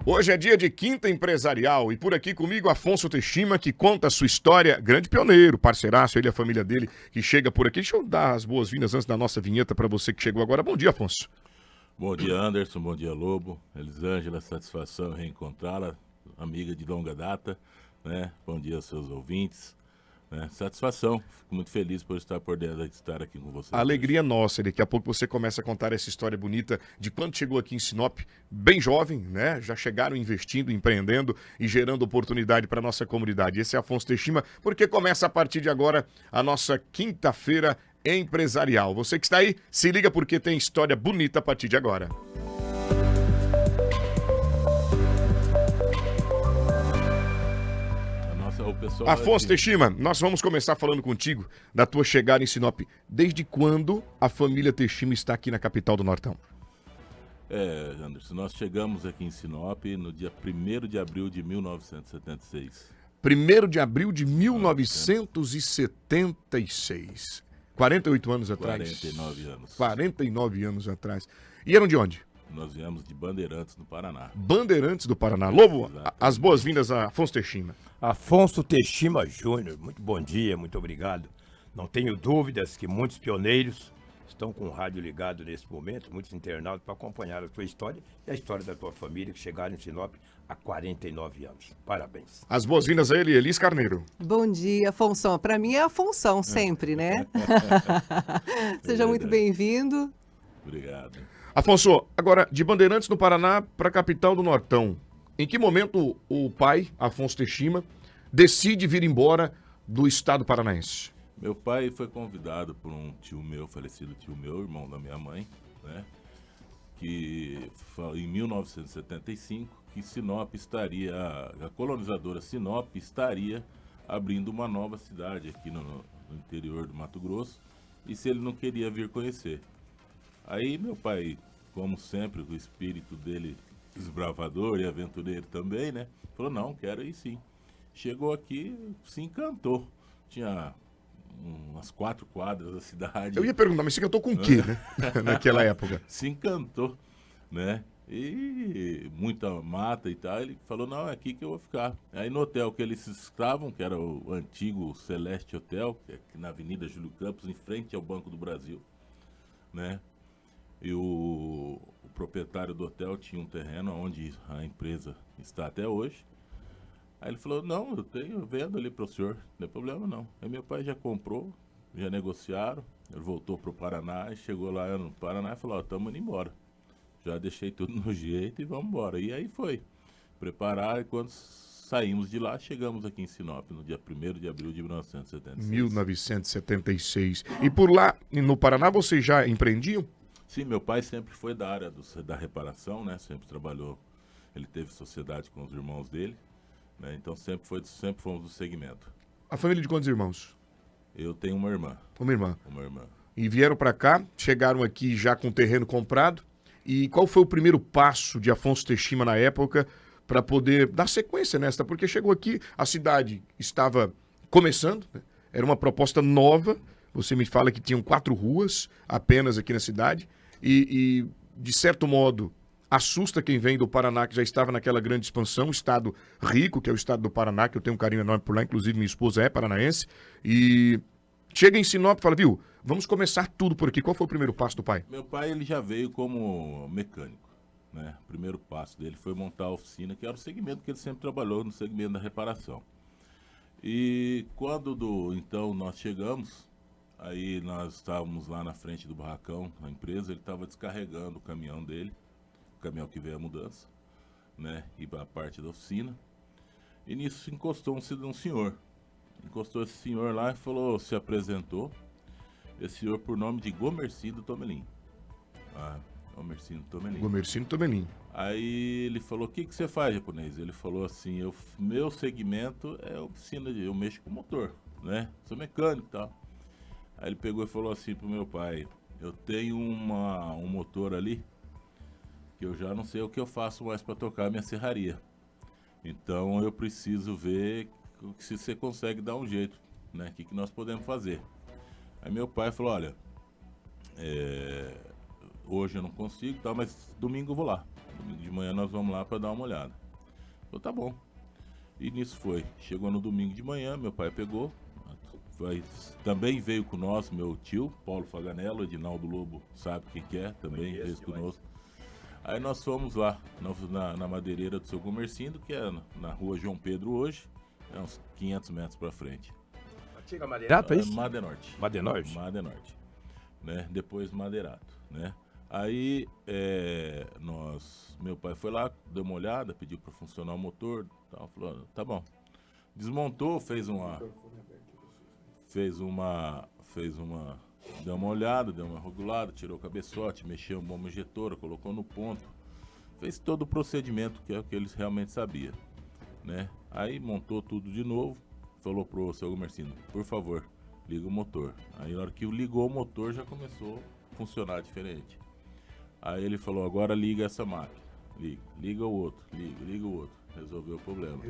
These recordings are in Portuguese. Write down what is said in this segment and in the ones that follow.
Hoje é dia de Quinta Empresarial e por aqui comigo Afonso Teshima, que conta a sua história, grande pioneiro, parceiraço, ele e a família dele que chega por aqui. Deixa eu dar as boas-vindas antes da nossa vinheta para você que chegou agora. Bom dia, Afonso. Bom dia, Anderson. Bom dia, Lobo. Elisângela, satisfação em reencontrá-la, amiga de longa data, né? Bom dia aos seus ouvintes. Satisfação, fico muito feliz por poder estar aqui com vocês. A alegria nossa, daqui a pouco você começa a contar essa história bonita de quando chegou aqui em Sinop, bem jovem, né? Já chegaram investindo, empreendendo e gerando oportunidade para a nossa comunidade. Esse é Afonso Teshima, porque começa a partir de agora a nossa quinta-feira empresarial. Você que está aí, se liga porque tem história bonita a partir de agora. Afonso Teshima, nós vamos começar falando contigo da tua chegada em Sinop. Desde quando a família Teshima está aqui na capital do Nortão? Anderson, nós chegamos aqui em Sinop no dia 1º de abril de 1976. 1º de abril de 1976. 48 anos atrás. 49 anos. 49 anos atrás. E eram de onde? Nós viemos de Bandeirantes, no Paraná. Bandeirantes do Paraná. Lobo, as boas-vindas a Afonso Teshima. Afonso Teshima Júnior, muito bom dia, muito obrigado. Não tenho dúvidas que muitos pioneiros estão com o rádio ligado nesse momento, muitos internautas, para acompanhar a tua história e a história da tua família que chegaram em Sinop há 49 anos. Parabéns. As boas-vindas a ele, Elis Carneiro. Bom dia, Afonso. Para mim é Afonso sempre, né? Seja muito bem-vindo. Obrigado. Afonso, agora, de Bandeirantes no Paraná para a capital do Nortão, em que momento o pai, Afonso Teshima, decide vir embora do estado paranaense? Meu pai foi convidado por um tio meu, falecido tio meu, irmão da minha mãe, né? Que em 1975, que Sinop estaria, a colonizadora Sinop estaria abrindo uma nova cidade aqui no interior do Mato Grosso, e se ele não queria vir conhecer. Aí meu pai, como sempre, o espírito dele desbravador e aventureiro também, né? Falou, não, quero ir sim. Chegou aqui, se encantou. Tinha umas 4 quadras da cidade. Eu ia perguntar, mas você encantou com o quê, né? Naquela época. Se encantou, né? E muita mata e tal. Ele falou, não, é aqui que eu vou ficar. Aí no hotel que eles estavam, que era o antigo Celeste Hotel, que é aqui na Avenida Júlio Campos, em frente ao Banco do Brasil, né? E o proprietário do hotel tinha um terreno onde a empresa está até hoje. Aí ele falou, não, eu vendo ali para o senhor, não tem problema não. Aí meu pai já comprou, já negociaram, ele voltou para o Paraná e chegou lá no Paraná e falou, estamos indo embora. Já deixei tudo no jeito e vamos embora. E aí foi, preparar, e quando saímos de lá, chegamos aqui em Sinop, no dia 1º de abril de 1976. 1976. E por lá, no Paraná, vocês já empreendiam? Sim, meu pai sempre foi da área da reparação, né? Sempre trabalhou, ele teve sociedade com os irmãos dele, né? Então sempre fomos do segmento. A família de quantos irmãos? Eu tenho uma irmã. Uma irmã. Uma irmã. E vieram para cá, chegaram aqui já com o terreno comprado. E qual foi o primeiro passo de Afonso Teshima na época para poder dar sequência nesta? Porque chegou aqui, a cidade estava começando, né? Era uma proposta nova. Você me fala que tinham 4 ruas apenas aqui na cidade e de certo modo, assusta quem vem do Paraná, que já estava naquela grande expansão, um estado rico, que é o estado do Paraná, que eu tenho um carinho enorme por lá, inclusive minha esposa é paranaense, e chega em Sinop e fala, viu, vamos começar tudo por aqui. Qual foi o primeiro passo do pai? Meu pai, ele já veio como mecânico, né? O primeiro passo dele foi montar a oficina, que era o segmento que ele sempre trabalhou, no segmento da reparação. E quando então nós chegamos, aí nós estávamos lá na frente do barracão, na empresa, ele estava descarregando o caminhão dele, o caminhão que veio a mudança, né, e a parte da oficina. E nisso encostou um senhor. Encostou esse senhor lá e falou, se apresentou, esse senhor por nome de Gomercindo Tomelin. Gomercindo Tomelin. Gomercindo Tomelin. Aí ele falou, o que você faz, japonês? Ele falou assim, meu segmento é oficina, eu mexo com motor, né, sou mecânico e tal. Aí ele pegou e falou assim pro meu pai, eu tenho um motor ali, que eu já não sei o que eu faço mais para tocar a minha serraria. Então eu preciso ver se você consegue dar um jeito, né? O que nós podemos fazer. Aí meu pai falou, olha, hoje eu não consigo, tá, mas domingo eu vou lá. domingo de manhã nós vamos lá para dar uma olhada. Falei, tá bom. E nisso foi. Chegou no domingo de manhã, meu pai pegou. Também veio com nós, meu tio, Paulo Faganello, Edinaldo Lobo, sabe quem que é, também veio conosco. Aí nós fomos lá, na madeireira do seu Comercindo, que é na rua João Pedro hoje, é uns 500 metros para frente. Antiga Madeirato, é isso? Madenorte. Madenorte? Madenorte, né? Depois Madeirato, né? Aí meu pai foi lá, deu uma olhada, pediu para funcionar o motor, tal, falou, tá bom. Desmontou, deu uma olhada, deu uma regulada, tirou o cabeçote, mexeu uma bomba injetora, colocou no ponto, fez todo o procedimento que é o que eles realmente sabiam, né? Aí montou tudo de novo, falou pro seu Comercindo, por favor, liga o motor. Aí na hora que ligou o motor já começou a funcionar diferente. Aí ele falou, agora liga essa máquina, liga o outro, liga o outro. Resolveu o problema.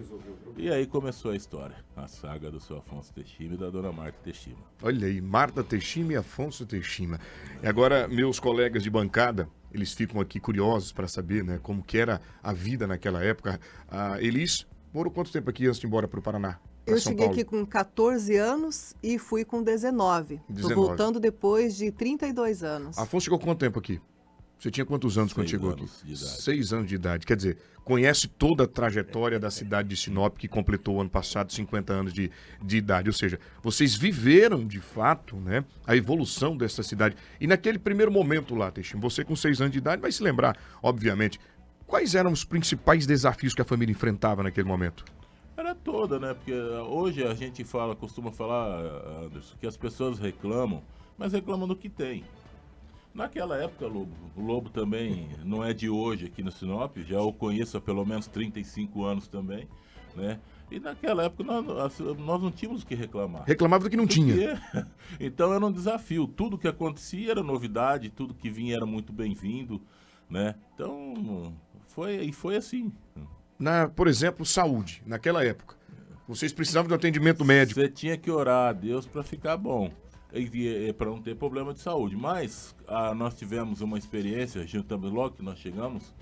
E aí começou a história, a saga do seu Afonso Teshima e da dona Marta Teshima. Olha aí, Marta Teshima e Afonso Teshima. E agora, meus colegas de bancada, eles ficam aqui curiosos para saber, né, como que era a vida naquela época. Elis morou quanto tempo aqui antes de ir embora para o Paraná? Eu cheguei aqui com 14 anos e fui com 19. Estou voltando depois de 32 anos. Afonso chegou quanto tempo aqui? Você tinha quantos anos quando chegou aqui? 6 anos de idade. Quer dizer, conhece toda a trajetória da cidade de Sinop, que completou ano passado 50 anos de idade. Ou seja, vocês viveram, de fato, né, a evolução dessa cidade. E naquele primeiro momento lá, Teixeira, você com 6 anos de idade vai se lembrar, obviamente, quais eram os principais desafios que a família enfrentava naquele momento? Era toda, né? Porque hoje a gente costuma falar, Anderson, que as pessoas reclamam, mas reclamam do que tem. Naquela época, Lobo, o Lobo também não é de hoje aqui no Sinop, já o conheço há pelo menos 35 anos também, né? E naquela época nós não tínhamos o que reclamar. Reclamava do que não tinha. Então era um desafio, tudo que acontecia era novidade, tudo que vinha era muito bem-vindo, né? Então foi assim. Por exemplo, saúde, naquela época. Vocês precisavam de um atendimento médico. Você tinha que orar a Deus para ficar bom. Para não ter problema de saúde, mas nós tivemos uma experiência, juntamos logo que nós chegamos,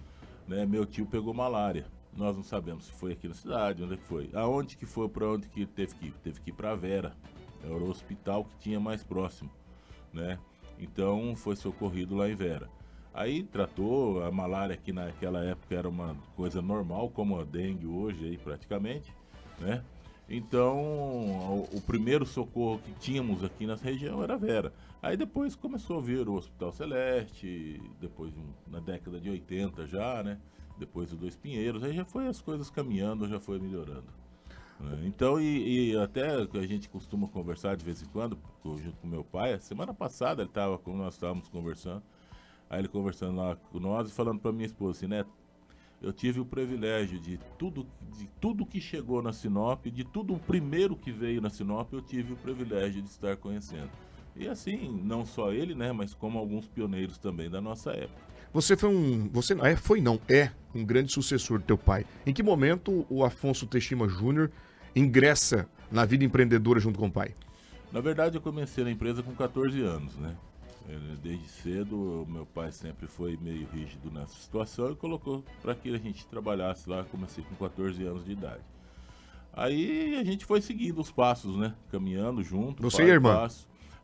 né, meu tio pegou malária, nós não sabemos se foi aqui na cidade, onde é que foi, aonde que foi, para onde que teve que ir para Vera, era o hospital que tinha mais próximo, né, então foi socorrido lá em Vera, aí tratou, a malária que naquela época era uma coisa normal, como a dengue hoje aí praticamente, né. Então, o primeiro socorro que tínhamos aqui na região era Vera. Aí depois começou a vir o Hospital Celeste, depois na década de 80 já, né? Depois o Dois Pinheiros, aí já foi as coisas caminhando, já foi melhorando. Então, e até a gente costuma conversar de vez em quando, junto com meu pai, semana passada nós estávamos conversando, aí ele conversando lá com nós e falando para minha esposa assim, né? Eu tive o privilégio de tudo que chegou na Sinop, de tudo o primeiro que veio na Sinop, eu tive o privilégio de estar conhecendo. E assim, não só ele, né, mas como alguns pioneiros também da nossa época. Você é um grande sucessor do teu pai. Em que momento o Afonso Teshima Júnior ingressa na vida empreendedora junto com o pai? Na verdade, eu comecei na empresa com 14 anos, né? Desde cedo, meu pai sempre foi meio rígido nessa situação e colocou para que a gente trabalhasse lá. Comecei com 14 anos de idade. Aí a gente foi seguindo os passos, né? Caminhando junto. Você e a irmã?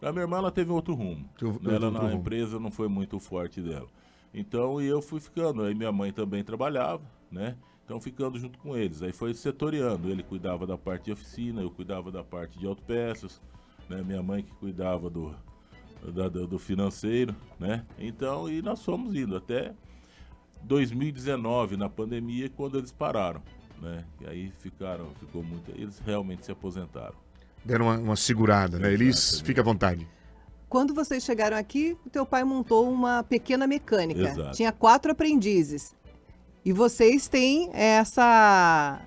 A minha irmã, ela teve outro rumo. Ela na empresa não foi muito forte dela. Então, eu fui ficando. Aí minha mãe também trabalhava, né? Então, ficando junto com eles. Aí foi setoriando. Ele cuidava da parte de oficina, eu cuidava da parte de autopeças, né? Minha mãe que cuidava do financeiro, né? Então, e nós fomos indo até 2019, na pandemia, quando eles pararam, né? E aí eles realmente se aposentaram. Deram uma segurada, né? Eles, fica à vontade. Quando vocês chegaram aqui, o teu pai montou uma pequena mecânica. Exato. Tinha 4 aprendizes. E vocês têm essa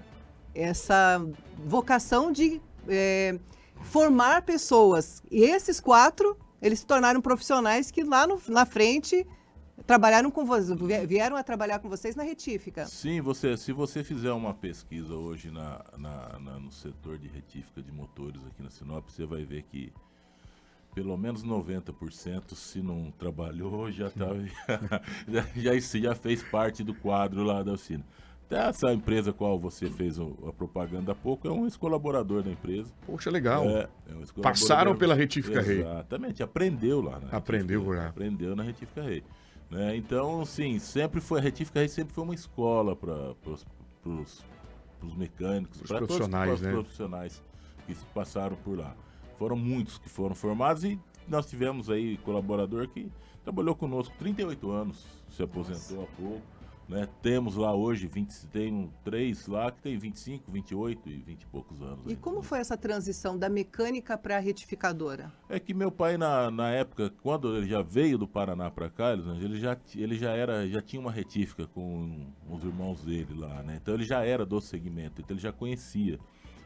vocação de formar pessoas. E esses 4, eles se tornaram profissionais que lá na frente trabalharam com vocês, vieram a trabalhar com vocês na retífica. Sim, se você fizer uma pesquisa hoje no setor de retífica de motores aqui na Sinop, você vai ver que pelo menos 90%, se não trabalhou, já fez parte do quadro lá da oficina. Até essa empresa qual você fez a propaganda há pouco é um ex-colaborador da empresa. Poxa, legal. Um ex-colaborador. Passaram pela Retífica Rei. Exatamente, aprendeu lá. Aprendeu já. Aprendeu na Retífica Rei. Né? Então, sim, a Retífica Rei sempre foi uma escola para os mecânicos, para todos os profissionais que se passaram por lá. Foram muitos que foram formados e nós tivemos aí colaborador que trabalhou conosco 38 anos, se aposentou há pouco. Né? Temos lá hoje, tem 3 lá que tem 25, 28 e 20 e poucos anos. E como foi essa transição da mecânica para a retificadora? É que meu pai, na época, quando ele já veio do Paraná para cá, ele já tinha uma retífica com os irmãos dele lá, né? Então ele já era do segmento, então ele já conhecia.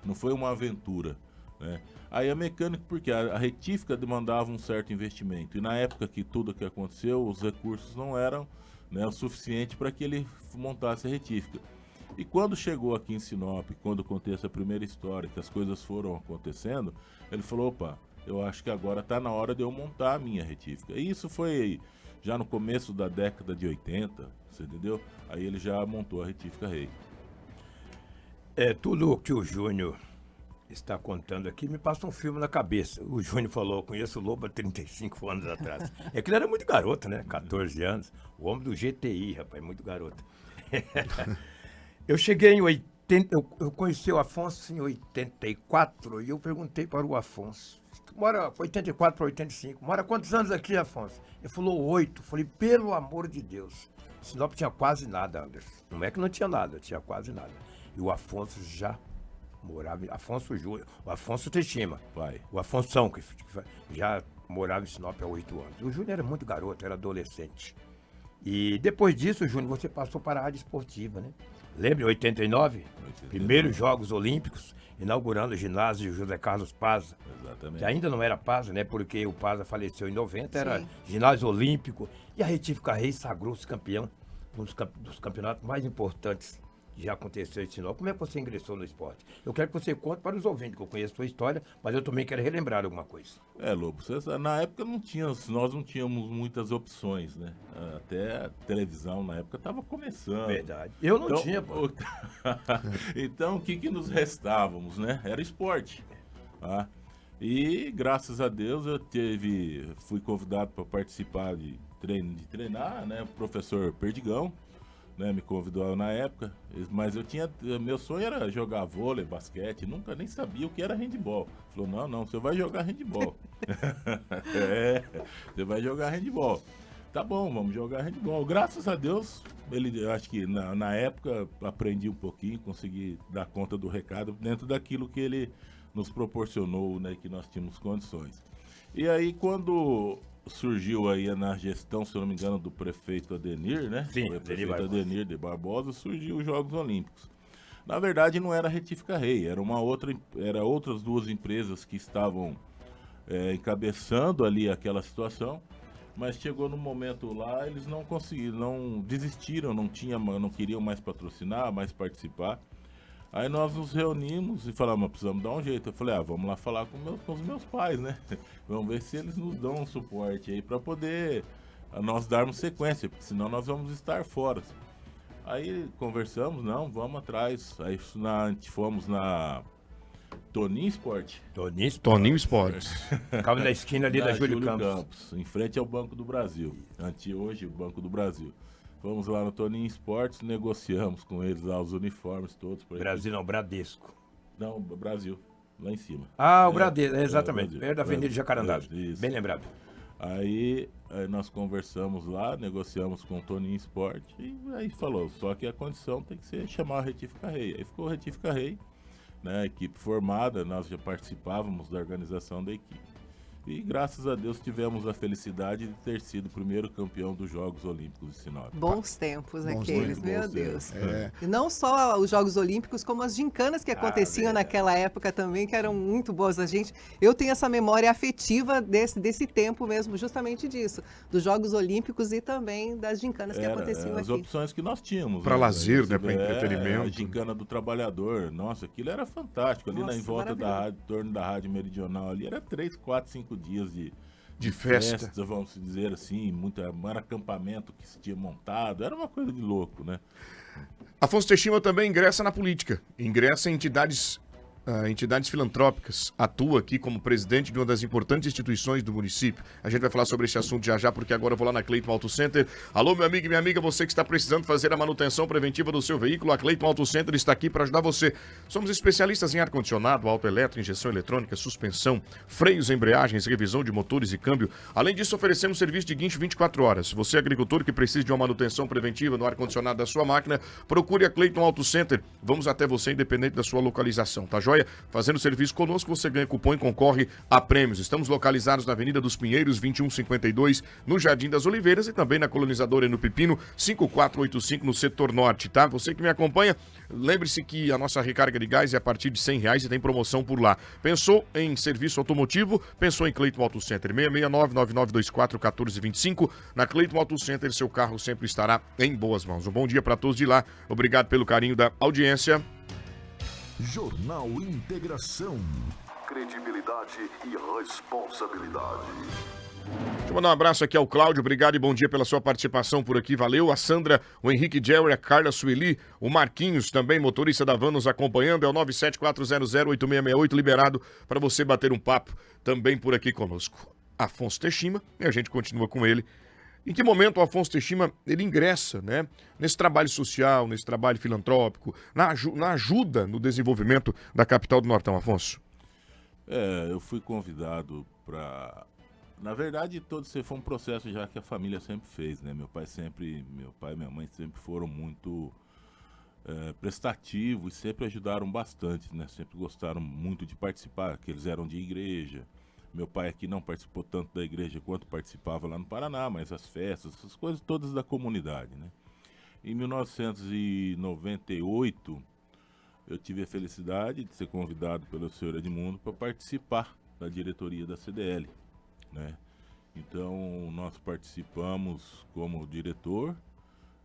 Não foi uma aventura, né? Aí a mecânica, porque a retífica demandava um certo investimento. E na época que tudo que aconteceu, os recursos não eram, né, o suficiente para que ele montasse a retífica. E quando chegou aqui em Sinop, quando eu contei essa primeira história, que as coisas foram acontecendo, ele falou, opa, eu acho que agora está na hora de eu montar a minha retífica. E isso foi já no começo da década de 80, você entendeu? Aí ele já montou a Retífica Rei. Tudo o que o Júnior está contando aqui me passa um filme na cabeça. O Júnior falou, conheço o Lobo há 35 anos atrás. É que ele era muito garoto, né? 14 anos. O homem do GTI, rapaz, muito garoto. Eu cheguei em 80, eu conheci o Afonso em 84 e eu perguntei para o Afonso, mora 84 para 85, mora quantos anos aqui, Afonso? Ele falou 8. Falei, pelo amor de Deus. Sinop tinha quase nada, Anderson. Não é que não tinha nada, tinha quase nada. E o Afonso já morava, o Afonso Teixeira, o Afonsão, que já morava em Sinop há 8 anos. O Júnior era muito garoto, era adolescente. E depois disso, Júnior, você passou para a área esportiva, né? Lembra, em 89? Primeiros Jogos Olímpicos, inaugurando o ginásio José Carlos Paza. Exatamente. Que ainda não era Paza, né? Porque o Paza faleceu em 90, era Sim. ginásio olímpico. E a Retífica Rei sagrou-se campeão dos campeonatos mais importantes que já aconteceu em Sinop. Como é que você ingressou no esporte? Eu quero que você conte para os ouvintes, que eu conheço a sua história, mas eu também quero relembrar alguma coisa. Lobo, na época nós não tínhamos muitas opções, né? Até a televisão na época estava começando. Verdade. Eu não tinha, pô. Então, o que nos restávamos, né? Era esporte. Tá? E, graças a Deus, fui convidado para participar de treinar, né? O professor Perdigão, né, me convidou na época, mas meu sonho era jogar vôlei, basquete, nunca nem sabia o que era handebol. Falou, não, você vai jogar handebol. Você vai jogar handebol. Tá bom, vamos jogar handebol. Graças a Deus, eu acho que na época aprendi um pouquinho, consegui dar conta do recado dentro daquilo que ele nos proporcionou, né, que nós tínhamos condições. E aí, quando surgiu aí na gestão, se eu não me engano, do prefeito Adenir, né? Sim, o prefeito Adenir de Barbosa, surgiu os Jogos Olímpicos. Na verdade, não era a Retífica Rei, era outras duas empresas que estavam encabeçando ali aquela situação, mas chegou no momento lá, eles não conseguiram, não desistiram, não queriam mais patrocinar, mais participar. Aí nós nos reunimos e falamos, precisamos dar um jeito. Eu falei, vamos lá falar com os meus pais, né? Vamos ver se eles nos dão um suporte aí para poder nós darmos sequência, porque senão nós vamos estar fora. Aí conversamos, vamos atrás. Aí fomos na Toninho Sport. Toninho Esportes. Ficava na esquina ali da Júlio Campos, em frente ao Banco do Brasil. Hoje o Banco do Brasil. Fomos lá no Toninho Esportes, negociamos com eles lá os uniformes todos. Brasil não, Bradesco. Não, Brasil, lá em cima. O Bradesco, exatamente, perto da Avenida Jacarandá. Bem lembrado. Aí nós conversamos lá, negociamos com o Toninho Esporte e aí falou, só que a condição tem que ser chamar a Retífica Rei. Aí ficou a Retífica Rei, né, equipe formada, nós já participávamos da organização da equipe. E graças a Deus tivemos a felicidade de ter sido o primeiro campeão dos Jogos Olímpicos de Sinop. Bons tempos aqueles, meu bons Deus. É. E não só os Jogos Olímpicos, como as gincanas que aconteciam naquela época também, que eram muito boas. Eu tenho essa memória afetiva desse tempo mesmo, justamente disso, dos Jogos Olímpicos e também das gincanas que aconteciam aqui. As opções que nós tínhamos. Para lazer, né, para entretenimento. A gincana do trabalhador, nossa, aquilo era fantástico. Ali em torno da Rádio Meridional, ali era 3, 4, 5 5 dias De festa. vamos dizer assim, era acampamento que se tinha montado, era uma coisa de louco, né? Afonso Teshima também ingressa na política, ingressa em entidades filantrópicas, atua aqui como presidente de uma das importantes instituições do município. A gente vai falar sobre esse assunto já, porque agora eu vou lá na Cleiton Auto Center. Alô, meu amigo e minha amiga, você que está precisando fazer a manutenção preventiva do seu veículo, a Cleiton Auto Center está aqui para ajudar você. Somos especialistas em ar-condicionado, autoelétrico, injeção eletrônica, suspensão, freios, embreagens, revisão de motores e câmbio. Além disso, oferecemos serviço de guincho 24 horas. Você, agricultor que precisa de uma manutenção preventiva no ar-condicionado da sua máquina, procure a Cleiton Auto Center. Vamos até você, independente da sua localização, tá joia? Fazendo serviço conosco, você ganha cupom e concorre a prêmios. Estamos localizados na Avenida dos Pinheiros, 2152, no Jardim das Oliveiras e também na Colonizadora no Pepino, 5485, no setor norte, tá? Você que me acompanha, lembre-se que a nossa recarga de gás é a partir de R$100 e tem promoção por lá. Pensou em serviço automotivo? Pensou em Cleiton Auto Center, 669-9924-1425. Na Cleiton Auto Center, seu carro sempre estará em boas mãos. Um bom dia para todos de lá. Obrigado pelo carinho da audiência. Jornal Integração. Credibilidade e responsabilidade. Deixa eu mandar um abraço aqui ao Cláudio, obrigado e bom dia pela sua participação por aqui, valeu. A Sandra, o Henrique Jerry, a Carla Sueli, o Marquinhos também, motorista da van nos acompanhando, é o 974008668, liberado para você bater um papo também por aqui conosco. Afonso Teshima, e a gente continua com ele. Em que momento o Afonso Teshima, ele ingressa, né, nesse trabalho social, nesse trabalho filantrópico, na ajuda no desenvolvimento da capital do Nortão, Afonso? Eu fui convidado para... Na verdade, todo isso foi um processo já que a família sempre fez, né? Meu pai e minha mãe sempre foram muito prestativos e sempre ajudaram bastante, né? Sempre gostaram muito de participar, que eles eram de igreja. Meu pai aqui não participou tanto da igreja quanto participava lá no Paraná, mas as festas, essas coisas todas da comunidade, né? Em 1998, eu tive a felicidade de ser convidado pelo senhor Edmundo para participar da diretoria da CDL, né? Então, nós participamos como diretor,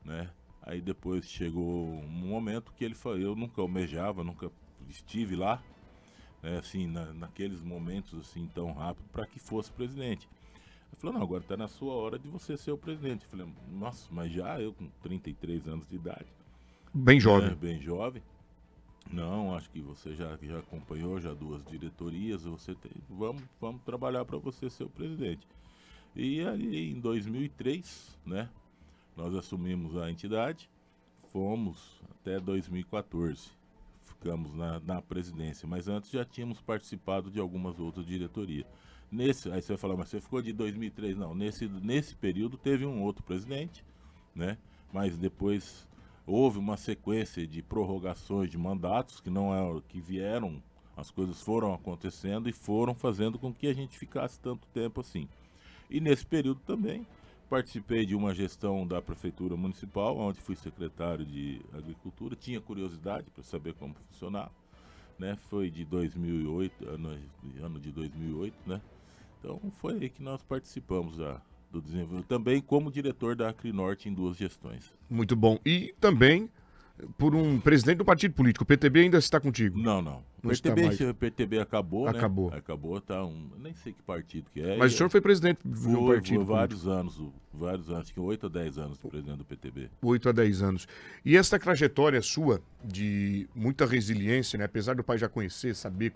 né? Aí depois chegou um momento que ele falou, eu nunca almejava, nunca estive lá, assim, naqueles momentos assim tão rápido para que fosse presidente. Ele falou, não, agora está na sua hora de você ser o presidente. Eu falei, nossa, mas já eu com 33 anos de idade. Bem jovem. Bem jovem. Não, acho que você já acompanhou já 2 diretorias, vamos trabalhar para você ser o presidente. E aí em 2003, né, nós assumimos a entidade, fomos até 2014. Ficamos na presidência, mas antes já tínhamos participado de algumas outras diretorias. Aí você vai falar, mas você ficou de 2003? Não, nesse período teve um outro presidente, né? Mas depois houve uma sequência de prorrogações de mandatos que vieram, as coisas foram acontecendo e foram fazendo com que a gente ficasse tanto tempo assim. E nesse período também participei de uma gestão da Prefeitura Municipal, onde fui secretário de Agricultura, tinha curiosidade para saber como funcionava, né? Foi de 2008, ano de 2008, né? Então foi aí que nós participamos do desenvolvimento, também como diretor da Acrinorte em 2 gestões. Muito bom. E também por um presidente do partido político. O PTB ainda está contigo? Não. O PTB acabou, né? Acabou, tá nem sei que partido que é. Mas o senhor foi presidente do partido? Foi vários anos, acho que 8 a 10 anos presidente do PTB. 8 a 10 anos. E essa trajetória sua de muita resiliência, né? Apesar do pai já conhecer, saber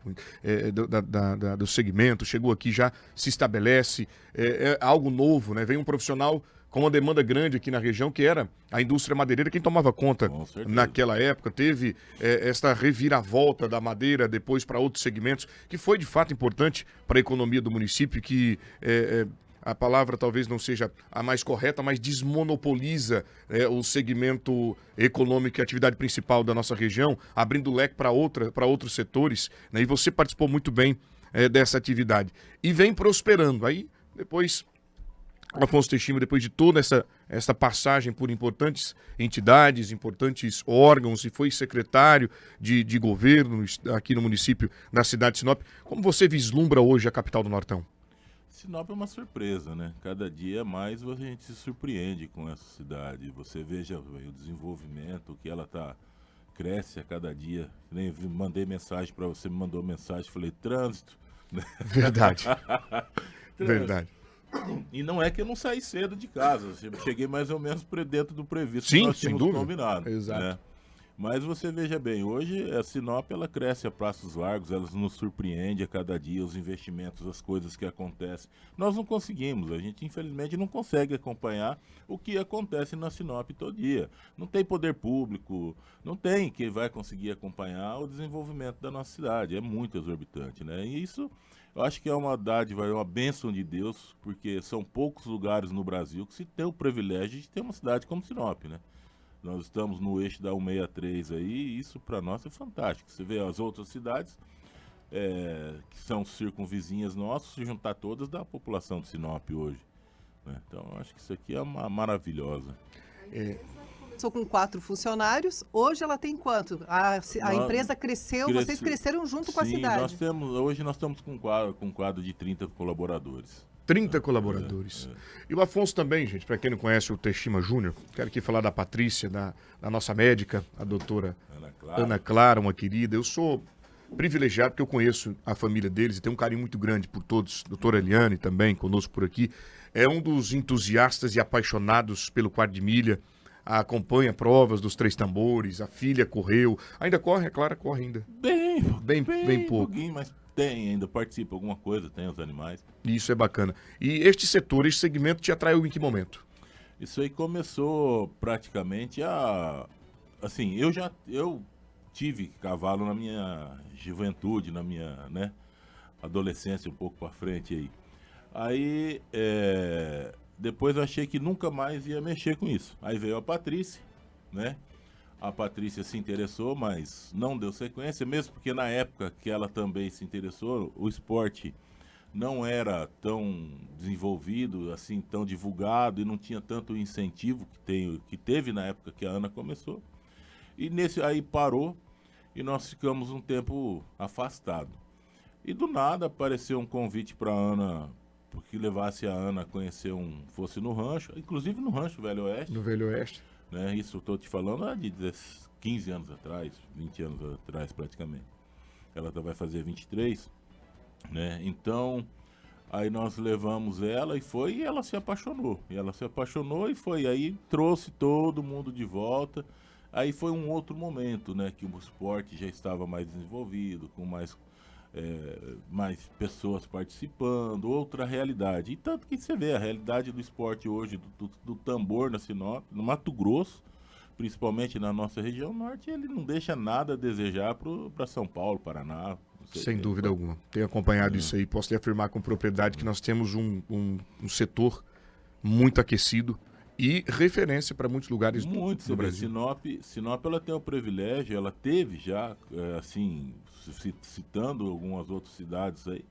do segmento, chegou aqui, já se estabelece, é algo novo, né? Vem um profissional com uma demanda grande aqui na região, que era a indústria madeireira, quem tomava conta naquela época. Teve esta reviravolta da madeira depois para outros segmentos, que foi de fato importante para a economia do município, que a palavra talvez não seja a mais correta, mas desmonopoliza o segmento econômico e atividade principal da nossa região, abrindo leque para outros setores, né? E você participou muito bem dessa atividade. E vem prosperando. Aí, depois... Afonso Teshima, depois de toda essa passagem por importantes entidades, importantes órgãos, e foi secretário de governo aqui no município da cidade de Sinop, como você vislumbra hoje a capital do Nortão? Sinop é uma surpresa, né? Cada dia mais a gente se surpreende com essa cidade. Você veja o desenvolvimento, que ela cresce a cada dia. Nem mandei mensagem para você, me mandou mensagem, falei, trânsito. Verdade. Verdade. E não é que eu não saí cedo de casa, eu cheguei mais ou menos dentro do previsto Sim, que nós sem tínhamos dúvida. combinado. Exato. Né? Mas você veja bem, hoje a Sinop ela cresce a passos largos, ela nos surpreende a cada dia, os investimentos, as coisas que acontecem. Nós não conseguimos, a gente infelizmente não consegue acompanhar o que acontece na Sinop todo dia. Não tem poder público, não tem quem vai conseguir acompanhar o desenvolvimento da nossa cidade, é muito exorbitante, né? E isso eu acho que é uma dádiva, é uma bênção de Deus, porque são poucos lugares no Brasil que se tem o privilégio de ter uma cidade como Sinop, né? Nós estamos no eixo da 163 aí, e isso para nós é fantástico. Você vê as outras cidades que são circunvizinhas nossas, se juntar todas da população de Sinop hoje. Né? Então, eu acho que isso aqui é uma maravilhosa. Começou com 4 funcionários, hoje ela tem quanto? A empresa cresceu, vocês cresceram junto com a Sim, cidade. hoje nós estamos com um quadro de 30 colaboradores. 30 colaboradores. E o Afonso também, gente, para quem não conhece o Teshima Júnior, quero aqui falar da Patrícia, da nossa médica, a doutora Ana Clara, uma querida. Eu sou privilegiado porque eu conheço a família deles e tenho um carinho muito grande por todos. Doutora Eliane também, conosco por aqui. É um dos entusiastas e apaixonados pelo quarto de milha. Acompanha provas dos 3 tambores, a filha correu. Ainda corre? A Clara corre ainda. Bem pouco. Mas tem ainda, participa alguma coisa, tem os animais. Isso é bacana. E este setor, este segmento te atraiu em que momento? Isso aí começou praticamente assim, eu tive cavalo na minha juventude, na minha, né, adolescência um pouco para frente aí. Aí, depois eu achei que nunca mais ia mexer com isso. Aí veio a Patrícia, né? A Patrícia se interessou, mas não deu sequência, mesmo porque na época que ela também se interessou, o esporte não era tão desenvolvido, assim, tão divulgado e não tinha tanto incentivo que teve na época que a Ana começou. E aí parou e nós ficamos um tempo afastados. E do nada apareceu um convite para a Ana, que levasse a Ana a conhecer fosse no rancho, inclusive no rancho Velho Oeste. No Velho Oeste. Né? Isso eu estou te falando de 15 anos atrás, 20 anos atrás praticamente. Ela vai fazer 23, né? Então, aí nós levamos ela e ela se apaixonou. E foi. Aí trouxe todo mundo de volta. Aí foi um outro momento, né? Que o esporte já estava mais desenvolvido, com mais pessoas participando, outra realidade. E tanto que você vê a realidade do esporte hoje, do tambor na Sinop, no Mato Grosso, principalmente na nossa região norte, ele não deixa nada a desejar para São Paulo, Paraná. Sem dúvida alguma. Tenho acompanhado isso aí. Posso lhe afirmar com propriedade que nós temos um setor muito aquecido e referência para muitos lugares do Brasil. Sinop ela tem o privilégio, ela teve já, assim, citando algumas outras cidades aí,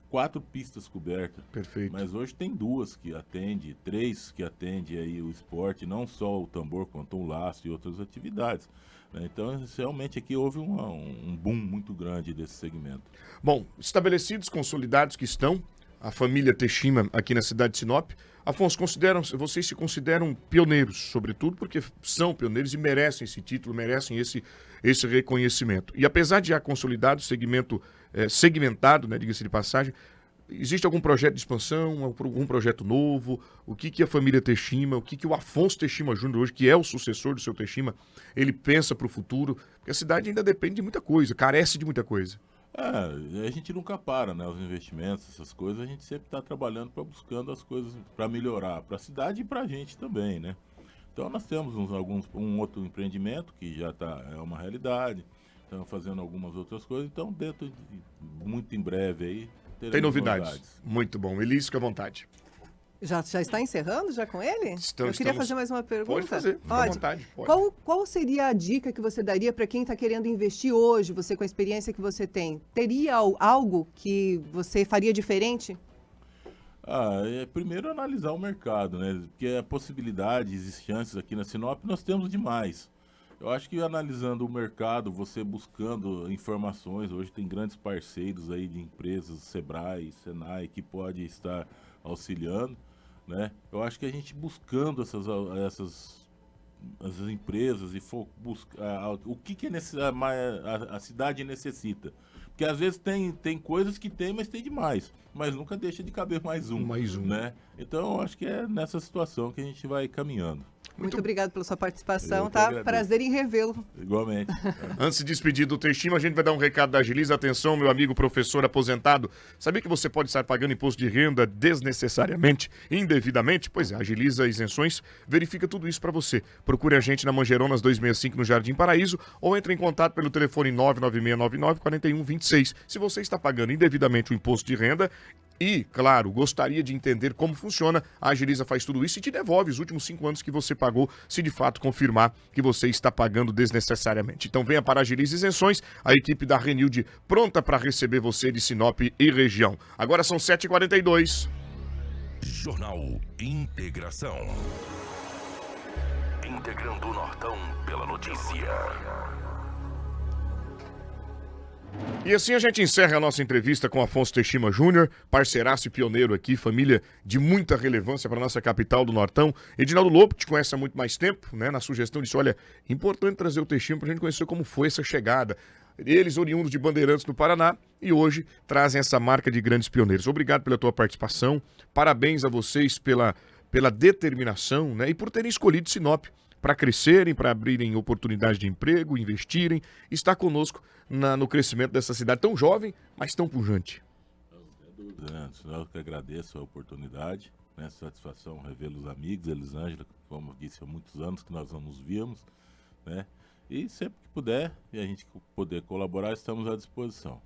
4 pistas cobertas. Perfeito. Mas hoje tem 2 que atende, 3 que atende aí o esporte, não só o tambor, quanto o laço e outras atividades. Né? Então, realmente aqui houve um boom muito grande desse segmento. Bom, estabelecidos, consolidados que estão, a família Teshima aqui na cidade de Sinop. Afonso, vocês se consideram pioneiros, sobretudo porque são pioneiros e merecem esse título, merecem esse reconhecimento. E apesar de já consolidado, segmentado, né, diga-se de passagem, existe algum projeto de expansão, algum projeto novo? O que a família Teshima, o que o Afonso Teshima Júnior hoje, que é o sucessor do seu Teshima, ele pensa para o futuro? Porque a cidade ainda depende de muita coisa, carece de muita coisa. A gente nunca para, né? Os investimentos, essas coisas, a gente sempre está trabalhando buscando as coisas para melhorar para a cidade e para a gente também, né? Então nós temos um outro empreendimento que já é uma realidade, estamos fazendo algumas outras coisas, então dentro de muito em breve aí teremos tem novidades. Muito bom. Elis, fica à vontade. Já está encerrando já com ele? Eu queria fazer mais uma pergunta. Pode fazer, fica à vontade. Pode. Qual seria a dica que você daria para quem está querendo investir hoje, você com a experiência que você tem? Teria algo que você faria diferente? Primeiro analisar o mercado, né? Porque a possibilidades e chances aqui na Sinop nós temos demais. Eu acho que analisando o mercado, você buscando informações, hoje tem grandes parceiros aí de empresas, Sebrae, Senai, que pode estar auxiliando, né? Eu acho que a gente buscando essas as empresas e for buscar o que a cidade necessita. Porque às vezes tem coisas que tem, mas tem demais. Mas nunca deixa de caber mais um. Mais um. Né? Então, eu acho que é nessa situação que a gente vai caminhando. Muito obrigado pela sua participação, Eu que tá? agradeço. Prazer em revê-lo. Igualmente. Antes de despedir do Teixeira, a gente vai dar um recado da Agiliza. Atenção, meu amigo professor aposentado. Sabia que você pode estar pagando imposto de renda desnecessariamente, indevidamente? Pois é, a Agiliza Isenções verifica tudo isso para você. Procure a gente na Mangeronas 265 no Jardim Paraíso ou entre em contato pelo telefone 99699-4126. Se você está pagando indevidamente o imposto de renda e, claro, gostaria de entender como funciona, a Agiliza faz tudo isso e te devolve os últimos 5 anos que você pagou, se de fato confirmar que você está pagando desnecessariamente. Então venha para a Agiliza Isenções, a equipe da Renilde pronta para receber você de Sinop e região. Agora são 7h42. Jornal Integração. Integrando o Nortão pela notícia. E assim a gente encerra a nossa entrevista com Afonso Teixeira Júnior, parceiraço e pioneiro aqui, família de muita relevância para a nossa capital do Nortão. Edinaldo Lobo, que te conhece há muito mais tempo, né? Na sugestão disse, olha, importante trazer o Teixeira para a gente conhecer como foi essa chegada. Eles oriundos de Bandeirantes do Paraná e hoje trazem essa marca de grandes pioneiros. Obrigado pela tua participação, parabéns a vocês pela determinação, né? E por terem escolhido Sinop para crescerem, para abrirem oportunidades de emprego, investirem, estar conosco no crescimento dessa cidade tão jovem, mas tão pujante. Eu que agradeço a oportunidade, né? Satisfação revê-los os amigos, Elisângela, como eu disse, há muitos anos que nós não nos víamos, né? E sempre que puder e a gente poder colaborar, estamos à disposição.